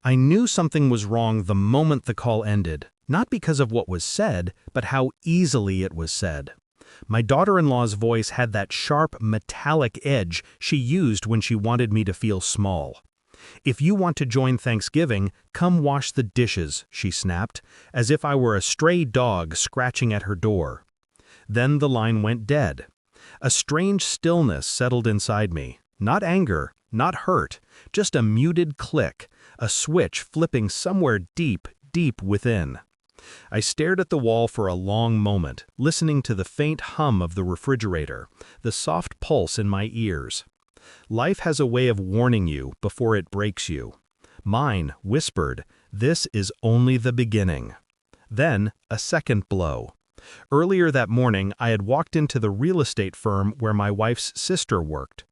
I knew something was wrong the moment the call ended, not because of what was said, but how easily it was said. My daughter-in-law's voice had that sharp, metallic edge she used when she wanted me to feel small. "If you want to join Thanksgiving, come wash the dishes," she snapped, as if I were a stray dog scratching at her door. Then the line went dead. A strange stillness settled inside me. Not anger, not hurt, just a muted click, a switch flipping somewhere deep, deep within. I stared at the wall for a long moment, listening to the faint hum of the refrigerator, the soft pulse in my ears. Life has a way of warning you before it breaks you. Mine whispered, "This is only the beginning." Then, a second blow. Earlier that morning, I had walked into the real estate firm where my wife's sister worked.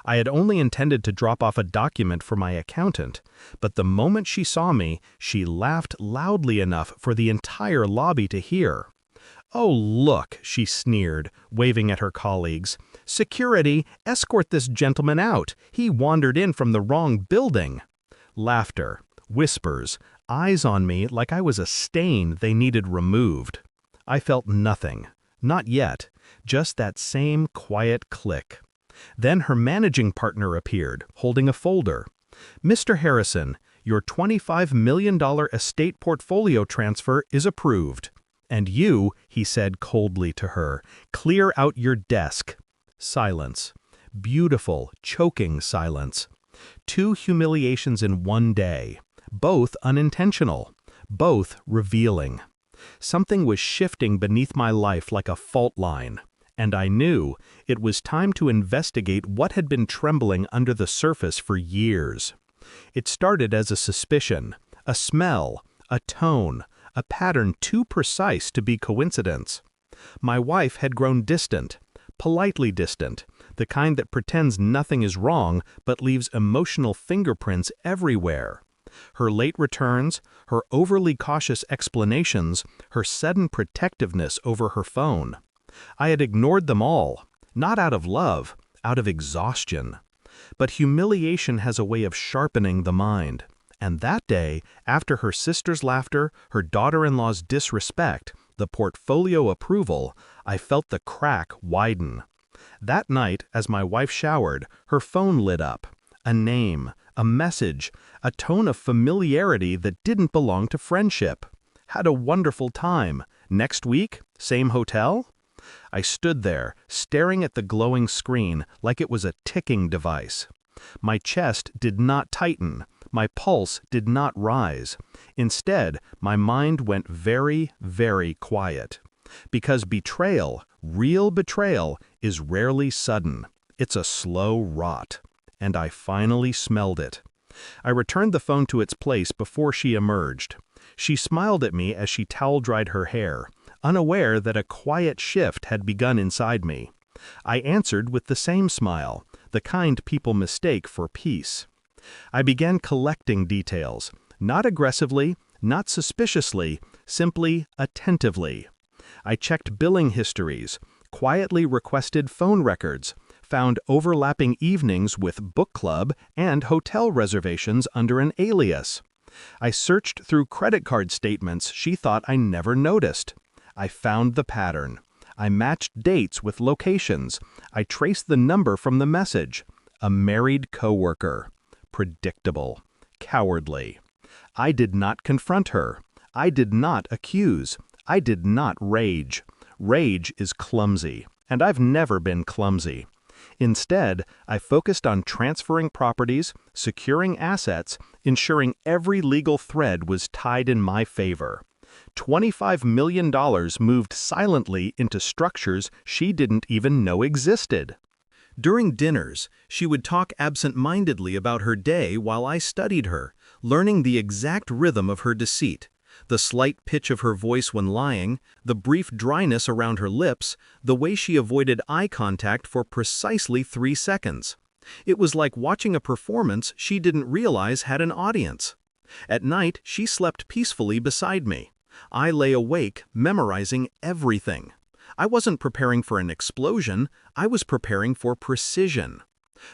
I had only intended to drop off a document for my accountant, but the moment she saw me, she laughed loudly enough for the entire lobby to hear. "Oh, look," she sneered, waving at her colleagues. "Security, escort this gentleman out. He wandered in from the wrong building." Laughter, whispers, eyes on me like I was a stain they needed removed. I felt nothing. Not yet. Just that same quiet click. Then her managing partner appeared, holding a folder. "Mr. Harrison, your $25 million estate portfolio transfer is approved. And you," he said coldly to her, "clear out your desk." Silence. Beautiful, choking silence. 2 humiliations in one day. Both unintentional. Both revealing. Something was shifting beneath my life like a fault line. And I knew it was time to investigate what had been trembling under the surface for years. It started as a suspicion, a smell, a tone, a pattern too precise to be coincidence. My wife had grown distant, politely distant, the kind that pretends nothing is wrong but leaves emotional fingerprints everywhere. Her late returns, her overly cautious explanations, her sudden protectiveness over her phone. I had ignored them all, not out of love, out of exhaustion. But humiliation has a way of sharpening the mind. And that day, after her sister's laughter, her daughter-in-law's disrespect, the portfolio approval, I felt the crack widen. That night, as my wife showered, her phone lit up. A name, a message, a tone of familiarity that didn't belong to friendship. Had a wonderful time. Next week, same hotel? I stood there, staring at the glowing screen like it was a ticking device. My chest did not tighten. My pulse did not rise. Instead, my mind went very, very quiet. Because betrayal, real betrayal, is rarely sudden. It's a slow rot. And I finally smelled it. I returned the phone to its place before she emerged. She smiled at me as she towel-dried her hair, unaware that a quiet shift had begun inside me. I answered with the same smile, the kind people mistake for peace. I began collecting details, not aggressively, not suspiciously, simply attentively. I checked billing histories, quietly requested phone records, found overlapping evenings with book club and hotel reservations under an alias. I searched through credit card statements she thought I never noticed. I found the pattern. I matched dates with locations. I traced the number from the message. A married coworker. Predictable. Cowardly. I did not confront her. I did not accuse. I did not rage. Rage is clumsy, and I've never been clumsy. Instead, I focused on transferring properties, securing assets, ensuring every legal thread was tied in my favor. $25 million moved silently into structures she didn't even know existed. During dinners, she would talk absent-mindedly about her day while I studied her, learning the exact rhythm of her deceit, the slight pitch of her voice when lying, the brief dryness around her lips, the way she avoided eye contact for precisely 3 seconds. It was like watching a performance she didn't realize had an audience. At night, she slept peacefully beside me. I lay awake, memorizing everything. I wasn't preparing for an explosion, I was preparing for precision.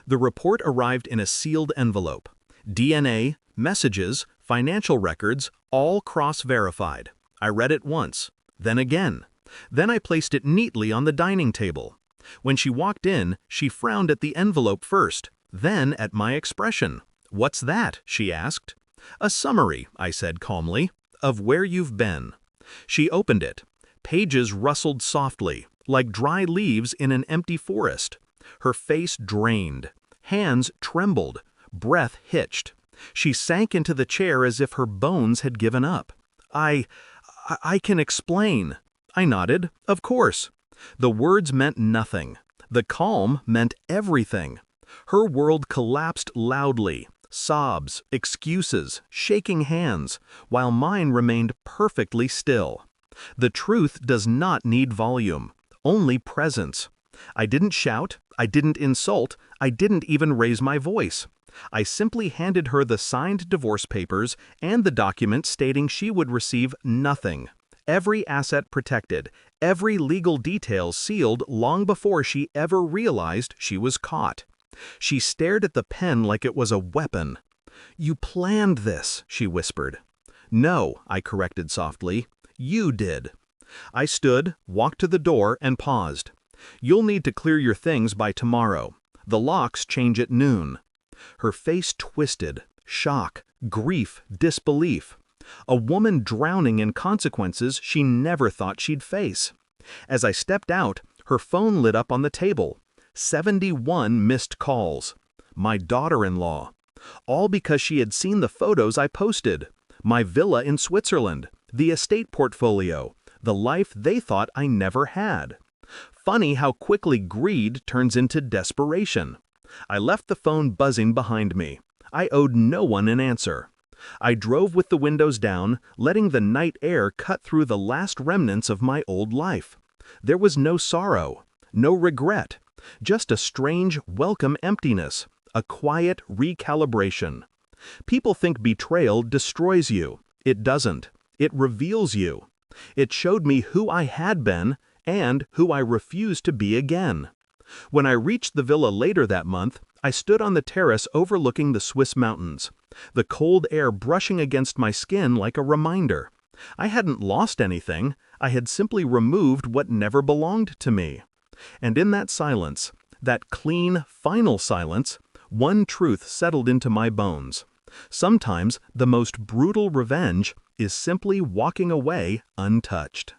The report arrived in a sealed envelope. DNA, messages, Financial records, all cross-verified. I read it once, then again. Then I placed it neatly on the dining table. When she walked in, she frowned at the envelope first, then at my expression. "What's that?" she asked. "A summary," I said calmly, "of where you've been." She opened it. Pages rustled softly, like dry leaves in an empty forest. Her face drained. Hands trembled. Breath hitched. She sank into the chair as if her bones had given up. I can explain." I nodded. "Of course." The words meant nothing. The calm meant everything. Her world collapsed loudly. Sobs, excuses, shaking hands, while mine remained perfectly still. The truth does not need volume, only presence. I didn't shout, I didn't insult, I didn't even raise my voice. I simply handed her the signed divorce papers and the document stating she would receive nothing. Every asset protected, every legal detail sealed long before she ever realized she was caught. She stared at the pen like it was a weapon. "You planned this," she whispered. "No," I corrected softly. "You did." I stood, walked to the door, and paused. "You'll need to clear your things by tomorrow. The locks change at noon." Her face twisted. Shock, grief, disbelief. A woman drowning in consequences she never thought she'd face. As I stepped out, her phone lit up on the table. 71 missed calls. My daughter-in-law. All because she had seen the photos I posted. My villa in Switzerland, the estate portfolio, the life they thought I never had. Funny how quickly greed turns into desperation. I left the phone buzzing behind me. I owed no one an answer. I drove with the windows down, letting the night air cut through the last remnants of my old life. There was no sorrow, no regret, just a strange, welcome emptiness, a quiet recalibration. People think betrayal destroys you. It doesn't. It reveals you. It showed me who I had been and who I refused to be again. When I reached the villa later that month, I stood on the terrace overlooking the Swiss mountains, the cold air brushing against my skin like a reminder. I hadn't lost anything, I had simply removed what never belonged to me. And in that silence, that clean, final silence, one truth settled into my bones. Sometimes the most brutal revenge is simply walking away untouched.